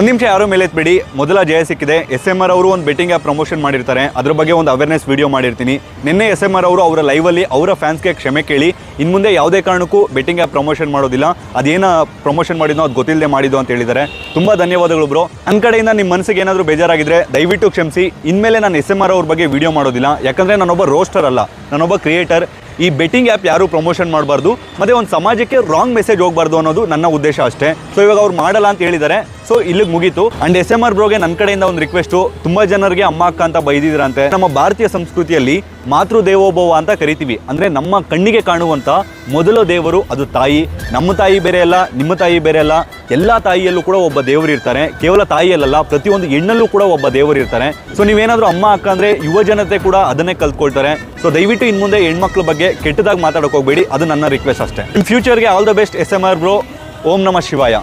ಒಂದು ನಿಮಿಷ ಯಾರೋ ಮೇಲೆ ಎತ್ಬೇಡಿ. ಮೊದಲ ಜಯ ಸಿಕ್ಕಿದೆ. SMR ಅವರು ಒಂದು ಬೆಟ್ಟಿಂಗ್ ಆ್ಯಪ್ ಪ್ರಮೋಷನ್ ಮಾಡಿರ್ತಾರೆ, ಅದ್ರ ಬಗ್ಗೆ ಒಂದು ಅವೇರ್ನೆಸ್ ವಿಡಿಯೋ ಮಾಡಿರ್ತೀನಿ. ನಿನ್ನೆ SMR ಅವರು ಅವರ ಲೈವಲ್ಲಿ ಅವರ ಫ್ಯಾನ್ಸ್ಗೆ ಕ್ಷಮೆ ಕೇಳಿ ಇನ್ನು ಮುಂದೆ ಯಾವುದೇ ಕಾರಣಕ್ಕೂ ಬೆಟ್ಟಿಂಗ್ ಆ್ಯಪ್ ಪ್ರಮೋಷನ್ ಮಾಡೋದಿಲ್ಲ, ಅದೇನು ಪ್ರಮೋಷನ್ ಮಾಡಿದ್ನೋ ಅದು ಗೊತ್ತಿಲ್ಲದೆ ಮಾಡಿದ್ದು ಅಂತ ಹೇಳಿದ್ದಾರೆ. ತುಂಬ ಧನ್ಯವಾದಗಳು ಬ್ರೋ. ನನ್ನ ಕಡೆಯಿಂದ ನಿಮ್ಮ ಮನಸ್ಸಿಗೆ ಏನಾದರೂ ಬೇಜಾರಾಗಿದ್ದರೆ ದಯವಿಟ್ಟು ಕ್ಷಮಿಸಿ. ಇನ್ಮೇಲೆ ನಾನು SMR ಅವ್ರ ಬಗ್ಗೆ ವಿಡಿಯೋ ಮಾಡೋದಿಲ್ಲ, ಯಾಕಂದರೆ ನಾನೊಬ್ಬ ರೋಸ್ಟರ್ ಅಲ್ಲ, ನಾನೊಬ್ಬ ಕ್ರಿಯೇಟರ್. ಈ ಬೆಟ್ಟಿಂಗ್ ಆ್ಯಪ್ ಯಾರೂ ಪ್ರಮೋಷನ್ ಮಾಡಬಾರ್ದು, ಮತ್ತು ಒಂದು ಸಮಾಜಕ್ಕೆ ರಾಂಗ್ ಮೆಸೇಜ್ ಹೋಗಬಾರ್ದು ಅನ್ನೋದು ನನ್ನ ಉದ್ದೇಶ ಅಷ್ಟೇ. ಸೊ ಇವಾಗ ಅವ್ರು ಮಾಡಲ್ಲ ಅಂತ ಹೇಳಿದ್ದಾರೆ, ಸೊ ಇಲ್ಲಿಗೆ ಮುಗೀತು. ಆ್ಯಂಡ್ SMR ಬ್ರೋಗೆ ನನ್ನ ಕಡೆಯಿಂದ ಒಂದು ರಿಕ್ವೆಸ್ಟು. ತುಂಬ ಜನರಿಗೆ ಅಮ್ಮ ಅಕ್ಕ ಅಂತ ಬೈದಿದ್ರಂತೆ. ನಮ್ಮ ಭಾರತೀಯ ಸಂಸ್ಕೃತಿಯಲ್ಲಿ ಮಾತೃ ದೇವೋಭವ ಅಂತ ಕರಿತೀವಿ, ಅಂದರೆ ನಮ್ಮ ಕಣ್ಣಿಗೆ ಕಾಣುವಂಥ ಮೊದಲ ದೇವರು ಅದು ತಾಯಿ. ನಮ್ಮ ತಾಯಿ ಬೇರೆ ಅಲ್ಲ, ನಿಮ್ಮ ತಾಯಿ ಬೇರೆ ಅಲ್ಲ, ಎಲ್ಲ ತಾಯಿಯಲ್ಲೂ ಕೂಡ ಒಬ್ಬ ದೇವರು ಇರ್ತಾರೆ. ಕೇವಲ ತಾಯಿಯಲ್ಲ, ಪ್ರತಿಯೊಂದು ಹೆಣ್ಣಲ್ಲೂ ಕೂಡ ಒಬ್ಬ ದೇವರು ಇರ್ತಾರೆ. ಸೊ ನೀವೇನಾದರೂ ಅಮ್ಮ ಅಕ್ಕ ಅಂದರೆ ಯುವ ಜನತೆ ಕೂಡ ಅದನ್ನೇ ಕಲ್ತ್ಕೊಳ್ತಾರೆ. ಸೊ ದಯವಿಟ್ಟು ಇನ್ನು ಮುಂದೆ ಹೆಣ್ಮಕ್ಳ ಬಗ್ಗೆ ಕೆಟ್ಟದಾಗಿ ಮಾತಾಡೋಕೆ ಹೋಗಬೇಡಿ, ಅದು ನನ್ನ ರಿಕ್ವೆಸ್ಟ್ ಅಷ್ಟೇ. ಇನ್ ಫ್ಯೂಚರ್ಗೆ all the best SMR bro. ಓಂ ನಮಃ ಶಿವಾಯ.